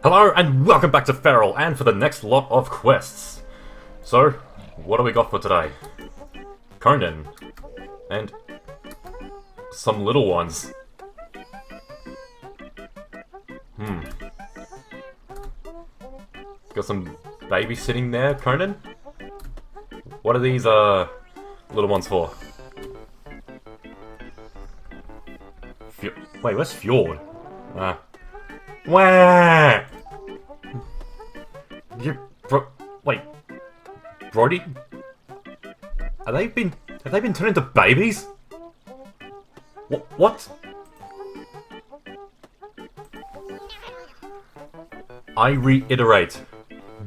Hello and welcome back to Feral, and for the next lot of quests. So, what do we got for today? Conan. And some little ones. Got some babies sitting there, Conan? What are these, little ones for? Wait, where's Fjord? Wah! Wait, Brody? Have they been turned into babies? What? I reiterate,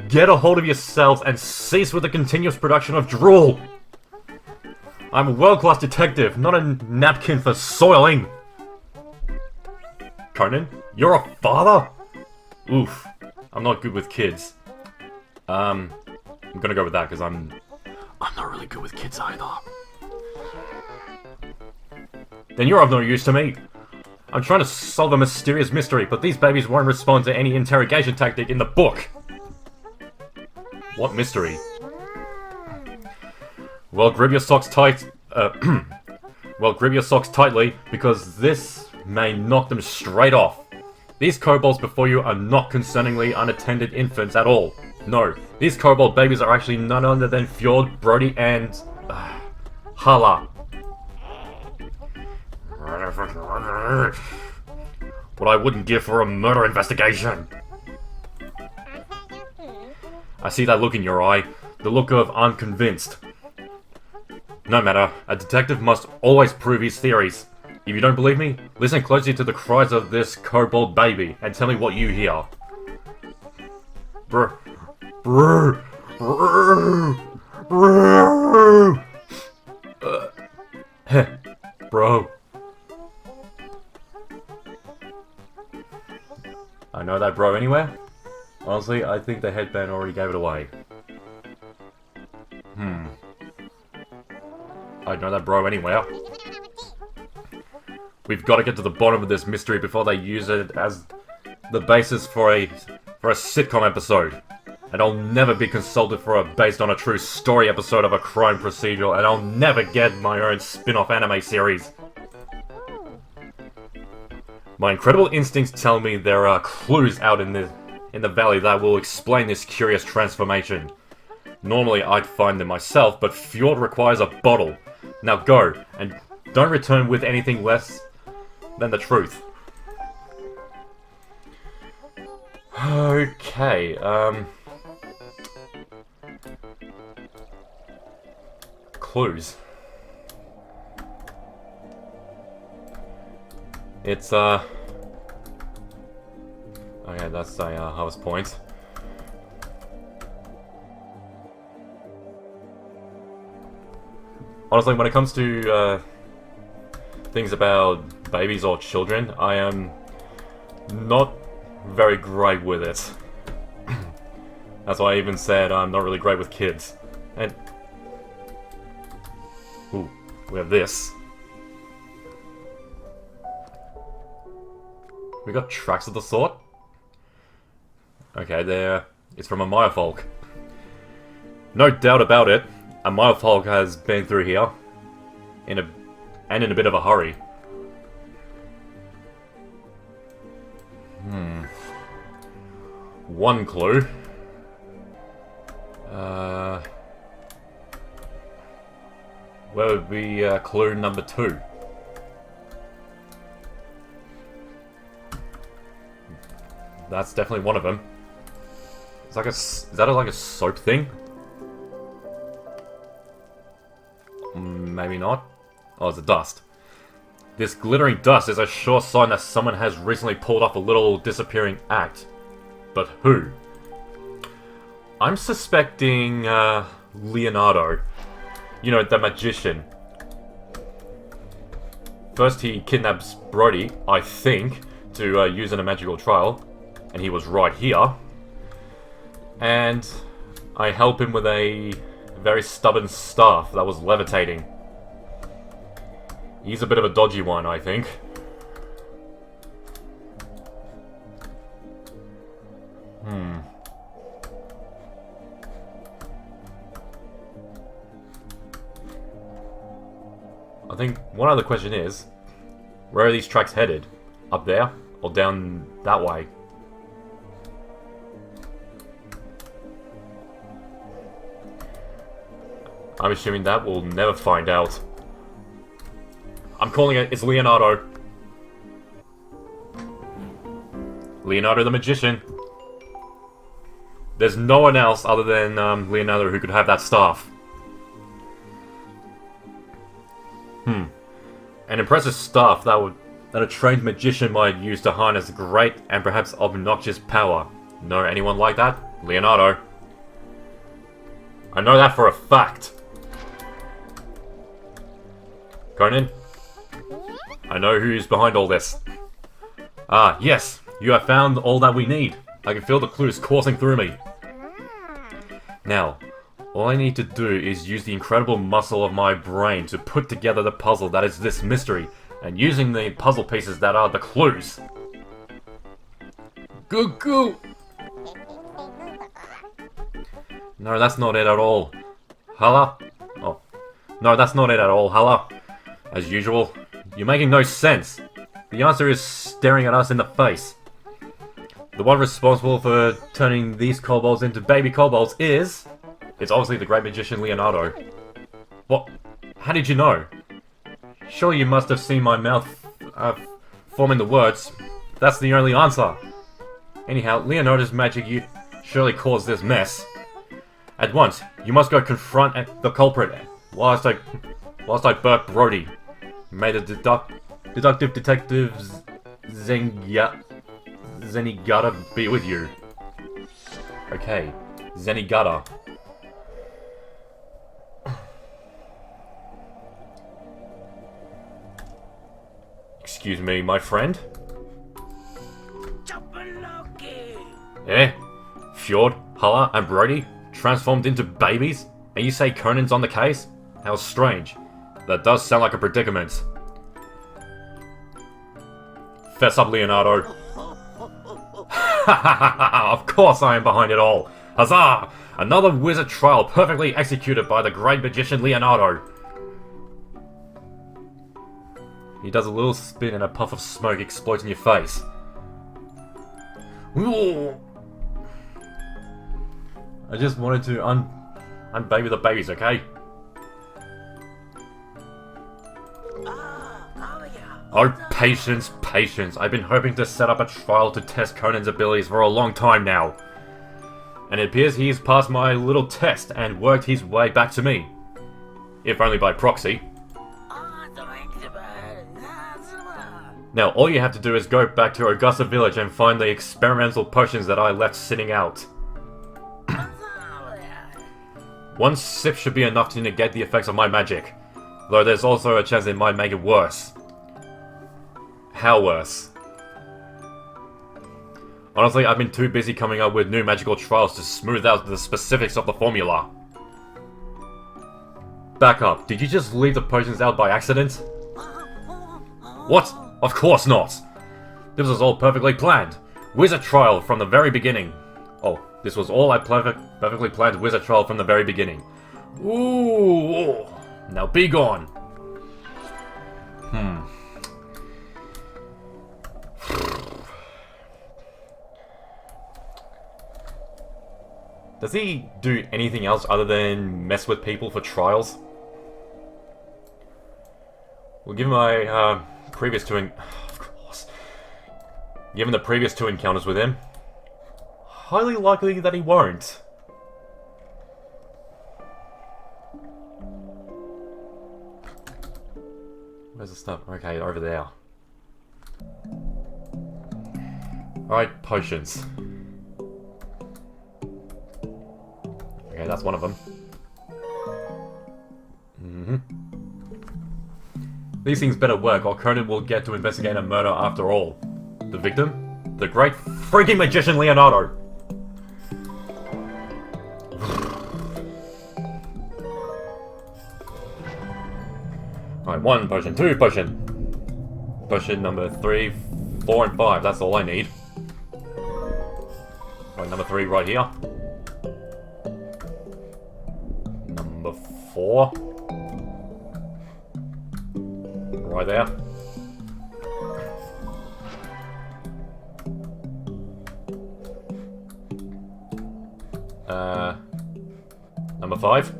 get a hold of yourselves and cease with the continuous production of drool! I'm a world-class detective, not a napkin for soiling! Conan, you're a father? Oof, I'm not good with kids. I'm gonna go with that, because I'm not really good with kids either. Then you're of no use to me. I'm trying to solve a mysterious mystery, but these babies won't respond to any interrogation tactic in the book. What mystery? Well, grip your socks tight. Well, grip your socks tightly, because this may knock them straight off. These kobolds before you are not concerningly unattended infants at all. No, these kobold babies are actually none other than Fjord, Brody, and Hala. What I wouldn't give for a murder investigation. I see that look in your eye, the look of unconvinced. No matter, a detective must always prove his theories. If you don't believe me, listen closely to the cries of this kobold baby and tell me what you hear. Brr. Brr. Brr. Brr. Heh. Bro. I know that bro anywhere? Honestly, I think the headband already gave it away. I know that bro anywhere. We've got to get to the bottom of this mystery before they use it as the basis for a sitcom episode. And I'll never be consulted for a based on a true story episode of a crime procedural, and I'll never get my own spin-off anime series. My incredible instincts tell me there are clues out in the valley that will explain this curious transformation. Normally I'd find them myself, but Fjord requires a bottle. Now go, and don't return with anything less than the truth. Okay, clues. It's, okay, that's a, harvest point. Honestly, when it comes to, things about babies or children, I am not very great with it. That's why I even said I'm not really great with kids. And... ooh, we have this. We got tracks of the sort? Okay, there. It's from a Mirefolk. No doubt about it, a Mirefolk has been through here. In a bit of a hurry. One clue. Where would be clue number 2? That's definitely one of them. It's like is that like a soap thing? Maybe not. Oh, it's a dust. This glittering dust is a sure sign that someone has recently pulled off a little disappearing act. But who? I'm suspecting, Leonardo. You know, the magician. First he kidnaps Brody, I think, to use in a magical trial. And he was right here. And I help him with a very stubborn staff that was levitating. He's a bit of a dodgy one, I think. think one other question is, where are these tracks headed? Up there? Or down that way? I'm assuming that we'll never find out. I'm calling it, it's Leonardo. Leonardo the Magician. There's no one else other than Leonardo who could have that staff. An impressive staff that a trained magician might use to harness great and perhaps obnoxious power. Know anyone like that? Leonardo. I know that for a fact. Conan? I know who's behind all this. Ah, yes. You have found all that we need. I can feel the clues coursing through me. Now, all I need to do is use the incredible muscle of my brain to put together the puzzle that is this mystery, and using the puzzle pieces that are the clues. Goo goo! No, that's not it at all. Hello? Oh. No, that's not it at all. Hello? As usual, you're making no sense. The answer is staring at us in the face. The one responsible for turning these kobolds into baby kobolds is... It's obviously the great magician Leonardo. What? How did you know? Surely you must have seen my mouth forming the words. That's the only answer. Anyhow, Leonardo's magic surely caused this mess. At once, you must go confront the culprit, whilst I burp Brody. May the deductive detective Zenigata be with you. Okay, Zenigata. Excuse me, my friend? Eh? Fjord, Hala, and Brody transformed into babies? And you say Conan's on the case? How strange. That does sound like a predicament. Fess up, Leonardo. Of course I am behind it all. Huzzah! Another wizard trial perfectly executed by the great magician Leonardo. He does a little spin and a puff of smoke explodes in your face. Ooh. I just wanted to unbaby the babies, okay? Oh, patience, patience. I've been hoping to set up a trial to test Conan's abilities for a long time now. And it appears he's passed my little test and worked his way back to me. If only by proxy. Now, all you have to do is go back to Augusta Village and find the experimental potions that I left sitting out. One sip should be enough to negate the effects of my magic. Though there's also a chance it might make it worse. How worse? Honestly, I've been too busy coming up with new magical trials to smooth out the specifics of the formula. Back up, did you just leave the potions out by accident? What? Of course not! This was all perfectly planned. Wizard trial from the very beginning. Oh, this was all I perfectly planned wizard trial from the very beginning. Ooh! Now be gone! Does he do anything else other than mess with people for trials? Well, given my previous two... Of course. Given the previous two encounters with him, highly likely that he won't. Where's the stuff? Okay, over there. Alright, potions. Okay, that's one of them. These things better work, or Conan will get to investigate a murder after all. The victim? The great freaking magician Leonardo! Alright, 1 potion, 2 potion. Potion number 3, 4, and 5, that's all I need. Alright, number 3 right here. Number 4. Right there. Number 5.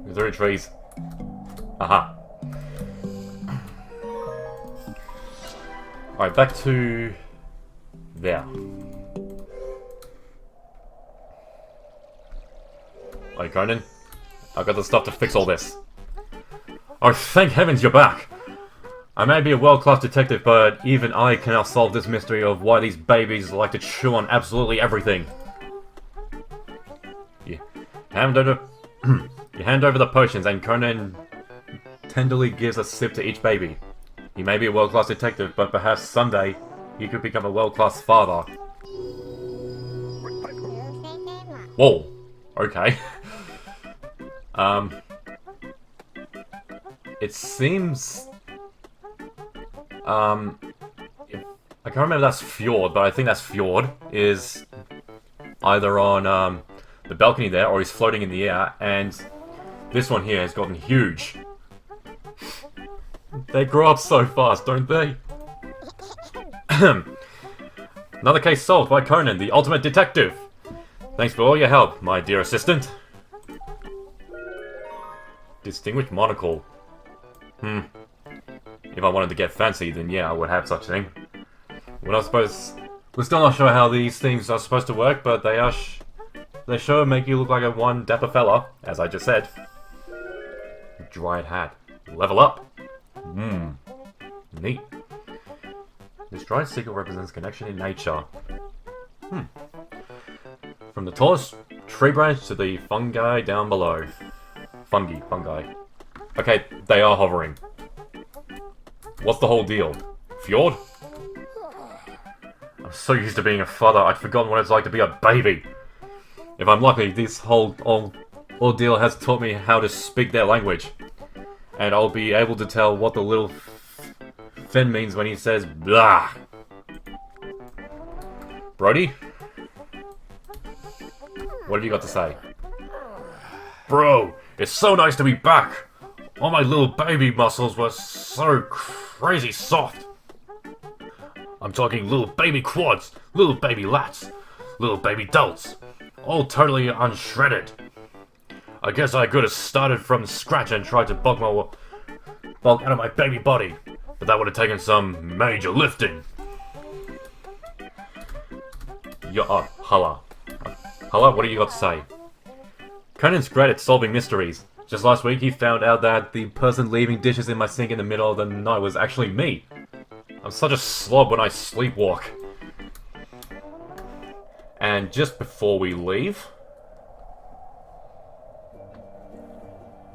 Is there any trees? Aha. Alright, back to there. Alright, Conan. I've got the stuff to fix all this. Oh, thank heavens you're back! I may be a world-class detective, but even I cannot solve this mystery of why these babies like to chew on absolutely everything. You hand over the potions, and Conan tenderly gives a sip to each baby. He may be a world-class detective, but perhaps someday he could become a world-class father. Whoa. Okay. It seems... I can't remember if that's Fjord, but I think that's Fjord. Is either on, the balcony there, or he's floating in the air, and this one here has gotten huge. They grow up so fast, don't they? Another case solved by Conan, the ultimate detective. Thanks for all your help, my dear assistant. Distinguished monocle. If I wanted to get fancy, then yeah, I would have such a thing. We're not supposed... We're still not sure how these things are supposed to work, but they are they sure make you look like a one dapper fella, as I just said. Dried hat. Level up. Neat. This dried secret represents connection in nature. From the tallest tree branch to the fungi down below. Fungi. Okay, they are hovering. What's the whole deal? Fjord? I'm so used to being a father, I'd forgotten what it's like to be a baby. If I'm lucky, this whole ordeal has taught me how to speak their language. And I'll be able to tell what the little Finn means when he says blah. Brody? What have you got to say? Bro, it's so nice to be back! All my little baby muscles were so crazy soft. I'm talking little baby quads, little baby lats, little baby delts, all totally unshredded. I guess I could have started from scratch and tried to bulk out of my baby body, but that would have taken some major lifting. Hala, what do you got to say? Conan's great at solving mysteries. Just last week, he found out that the person leaving dishes in my sink in the middle of the night was actually me. I'm such a slob when I sleepwalk. And just before we leave,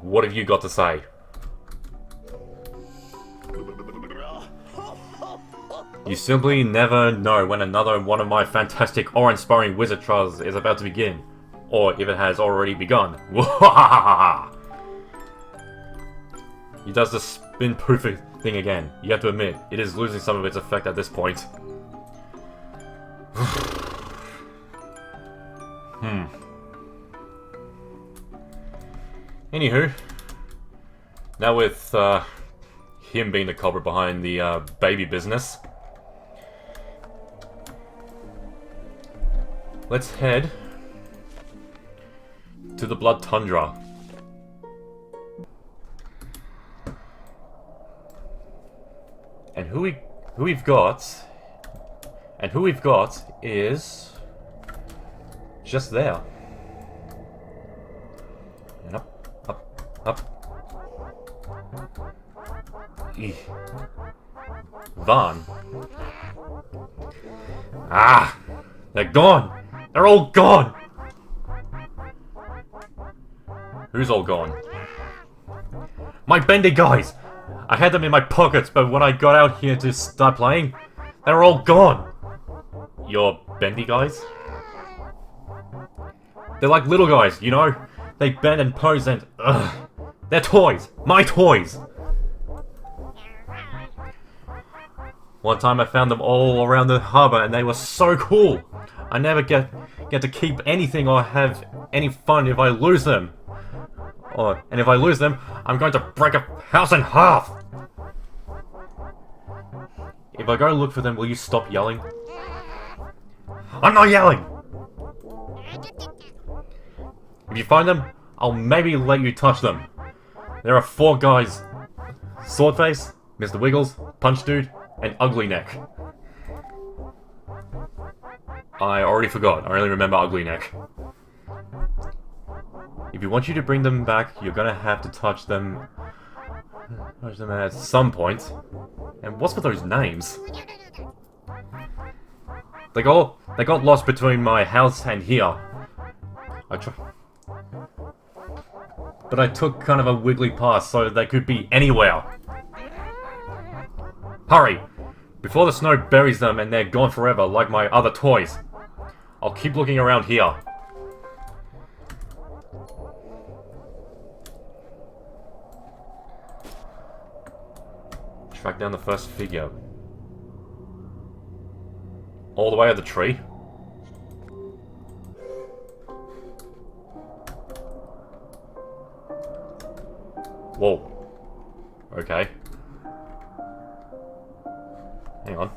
what have you got to say? You simply never know when another one of my fantastic awe-inspiring wizard trials is about to begin, or if it has already begun. He does the spin poofing thing again. You have to admit, it is losing some of its effect at this point. Anywho, now with him being the culprit behind the baby business, let's head to the Blood Tundra. And who we've got is just there. And up. Vaughn. Ah! They're gone! They're all gone! Who's all gone? My bendy guys! I had them in my pockets, but when I got out here to start playing, they were all gone! Your bendy guys? They're like little guys, you know? They bend and pose and... They're toys! My toys! One time I found them all around the harbor and they were so cool. I never get to keep anything or have any fun if I lose them. And if I lose them, I'm going to break a house in half. If I go look for them, will you stop yelling? I'm not yelling! If you find them, I'll maybe let you touch them. There are 4 guys. Swordface, Mr. Wiggles, Punch Dude, and Ugly Neck. I already forgot. I only remember Ugly Neck. If you want you to bring them back, you're gonna have to touch them at some point. And what's with those names? They got lost between my house and here. But I took kind of a wiggly path so they could be anywhere. Hurry! Before the snow buries them and they're gone forever like my other toys. I'll keep looking around here. Track down the first figure. All the way at the tree? Whoa. Okay. Hang on.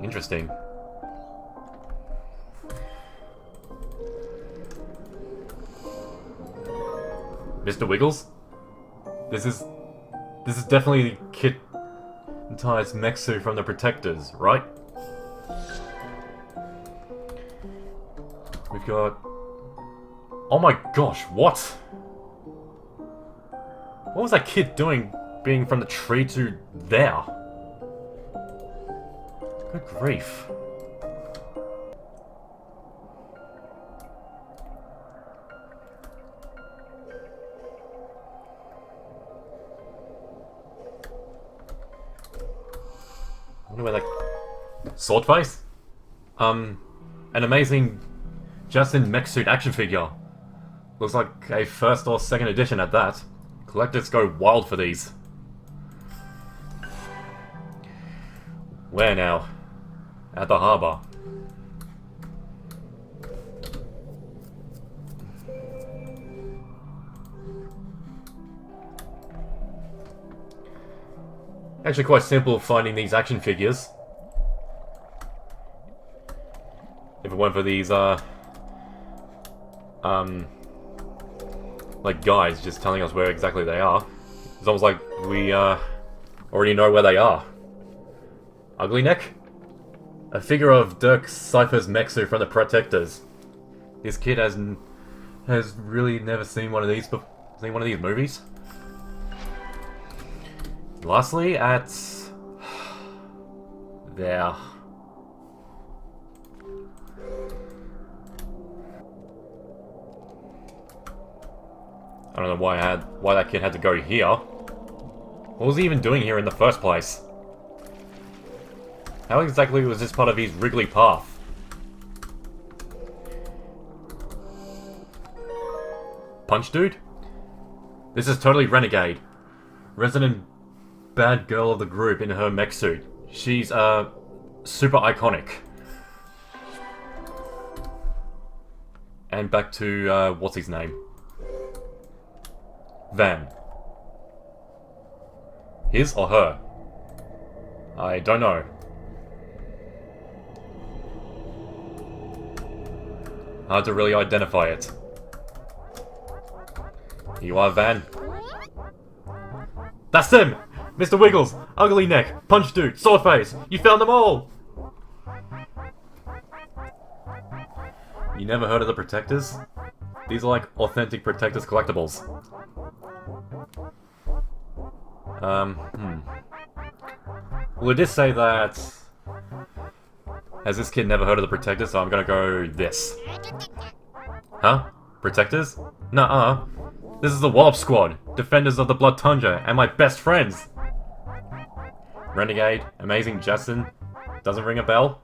Interesting. Mr. Wiggles? This is definitely Kit and Ty's mech suit from the Protectors, right? We've got... Oh my gosh, what? What was that kid doing being from the tree to there? Good grief. I wonder where that... Swordface? An amazing Justin mech suit action figure. Looks like a first or second edition at that. Collectors go wild for these. Where now? At the harbor. Actually quite simple finding these action figures. If it weren't for these, like guys just telling us where exactly they are. It's almost like we, already know where they are. Ugly Neck? A figure of Dirk Cypher's mech suit from the Protectors. This kid has really never seen one of these movies. Lastly, at... there. I don't know why that kid had to go here. What was he even doing here in the first place? How exactly was this part of his wriggly path? Punch Dude? This is totally Renegade. Resident bad girl of the group in her mech suit. She's, super iconic. And back to, what's his name? Van. His or her? I don't know. Hard to really identify it. You are Van. That's them! Mr. Wiggles, Ugly Neck, Punch Dude, Swordface! You found them all! You never heard of the Protectors? These are like authentic Protectors collectibles. Well, it did say that... Has this kid never heard of the Protectors? So I'm gonna go this. Huh? Protectors? Nuh-uh. This is the Wallop Squad, Defenders of the Blood Tundra, and my best friends! Renegade, Amazing Justin, doesn't ring a bell?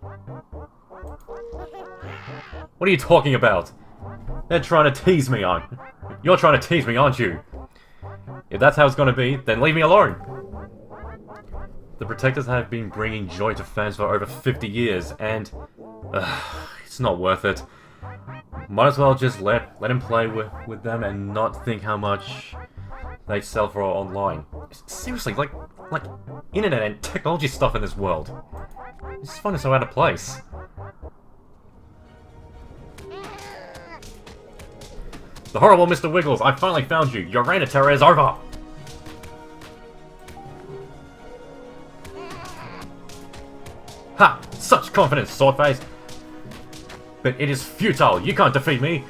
What are you talking about? They're trying to tease me, You're trying to tease me, aren't you? If that's how it's gonna be, then leave me alone! The Protectors have been bringing joy to fans for over 50 years, and... it's not worth it. Might as well just let him play with them and not think how much they sell for online. Seriously, like internet and technology stuff in this world. This fun is so out of place. The horrible Mr. Wiggles, I finally found you. Your reign of terror is over. Ha! Such confidence, Swordface! But it is futile. You can't defeat me.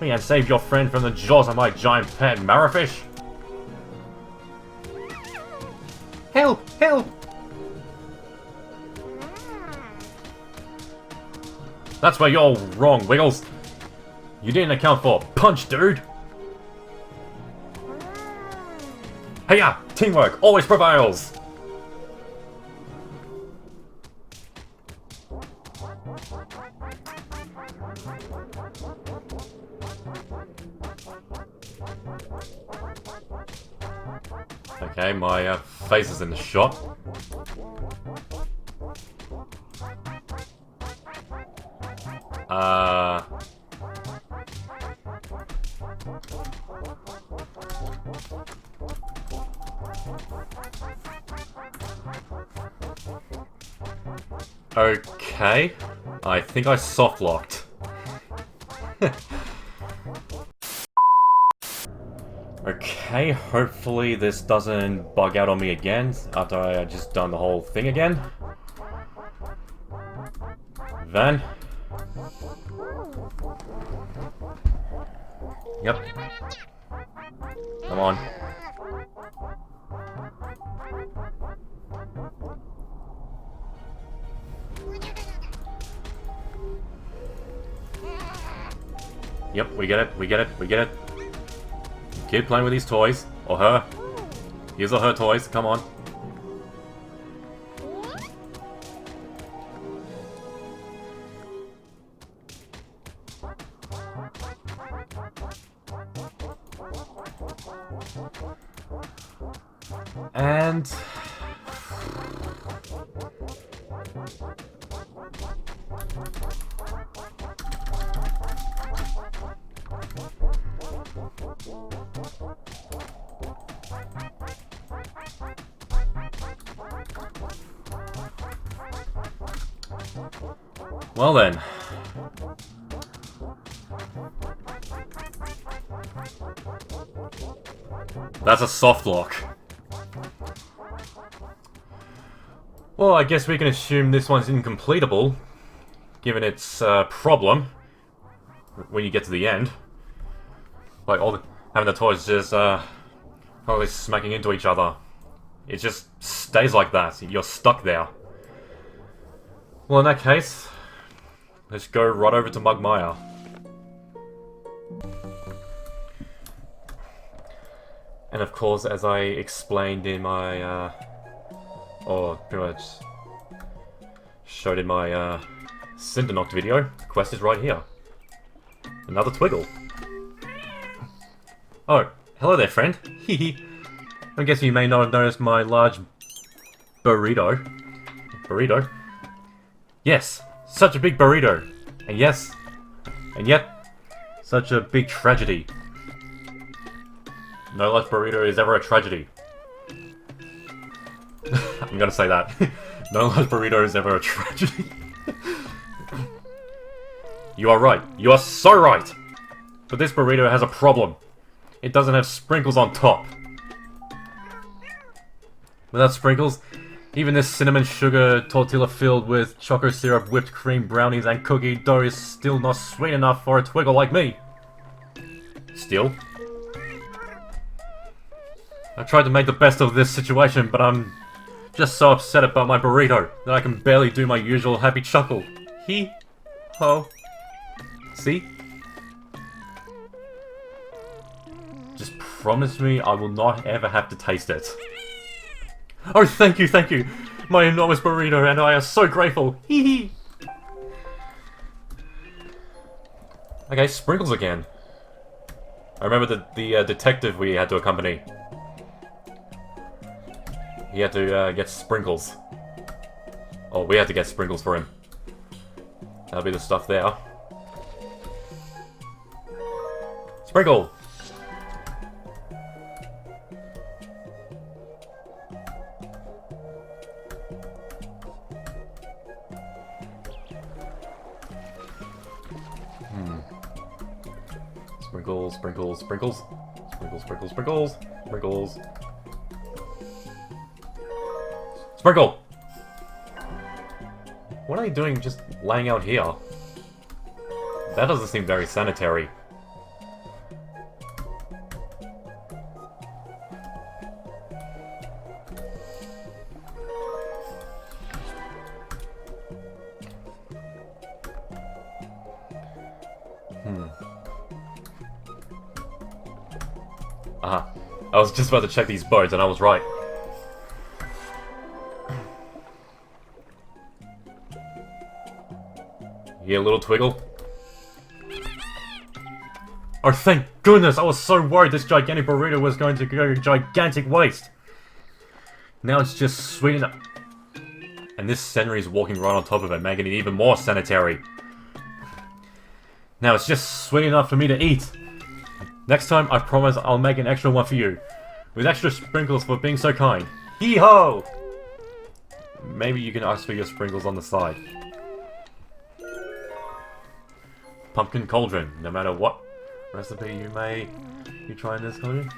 Me and save your friend from the jaws of my giant pet Marrowfish. Help! Help! That's where you're wrong, Wiggles. You didn't account for punch, dude. Hey-ya! Teamwork always prevails! Okay, my face is in the shot. Okay, I think I soft-locked. Okay, hopefully this doesn't bug out on me again after I just done the whole thing again. Then... Yep. Come on. Yep, we get it, we get it, we get it. Kid playing with these toys. Or her. His or her toys, come on. And... well then. That's a soft lock. Well, I guess we can assume this one's incompletable, given its problem when you get to the end. Like having the toys just probably smacking into each other. It just stays like that. You're stuck there. Well, in that case, let's go right over to Mugmire. And of course, as I explained in my, or pretty much showed in my Cinderknocked video, the quest is right here. Another Twiggle. Oh, hello there, friend. Hehe. I guess you may not have noticed my large burrito. Burrito? Yes, such a big burrito. And yes, and yet, such a big tragedy. No large burrito is ever a tragedy. I'm gonna say that. No large burrito is ever a tragedy. You are right. You are so right! But this burrito has a problem. It doesn't have sprinkles on top. Without sprinkles, even this cinnamon sugar tortilla filled with chocolate syrup, whipped cream, brownies, and cookie dough is still not sweet enough for a Twiggle like me. Still, I tried to make the best of this situation, but I'm just so upset about my burrito that I can barely do my usual happy chuckle. Hee ho. See? Just promise me I will not ever have to taste it. Oh, thank you, thank you! My enormous burrito and I are so grateful! Hee hee! Okay, sprinkles again. I remember the detective we had to accompany. He had to get sprinkles. Oh, we had to get sprinkles for him. That'll be the stuff there. Sprinkle! Sprinkles, sprinkles, sprinkles. Sprinkles, sprinkles, sprinkles. Sprinkles. Sprinkle! What are you doing just laying out here? That doesn't seem very sanitary. I was just about to check these boats and I was right. You little Twiggle? Oh, thank goodness! I was so worried this gigantic burrito was going to go gigantic waste. Now it's just sweet enough. And this Senri is walking right on top of it, making it even more sanitary. Now it's just sweet enough for me to eat. Next time, I promise I'll make an extra one for you. With extra sprinkles for being so kind. Hee-ho! Maybe you can ask for your sprinkles on the side. Pumpkin cauldron. No matter what recipe you try in this cauldron.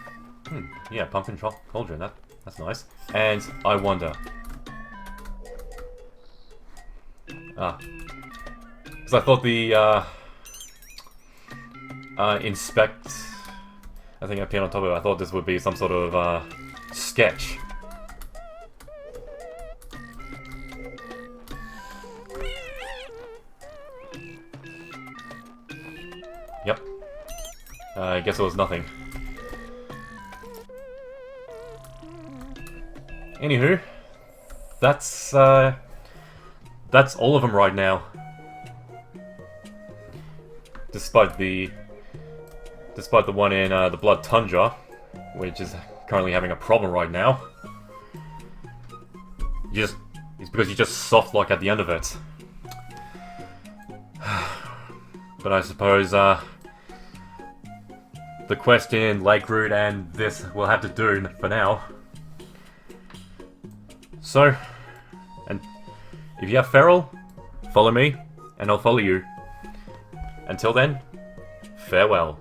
Yeah, pumpkin cauldron. That's nice. And I wonder. Because I thought the inspect. I think I appeared on top of it. I thought this would be some sort of sketch. Yep. I guess it was nothing. Anywho, that's all of them right now. Despite the one in the Blood Tundra, which is currently having a problem right now. It's because you just softlock at the end of it. But I suppose the quest in Lake Route and this will have to do for now. So, and if you have Feral, follow me, and I'll follow you. Until then, farewell.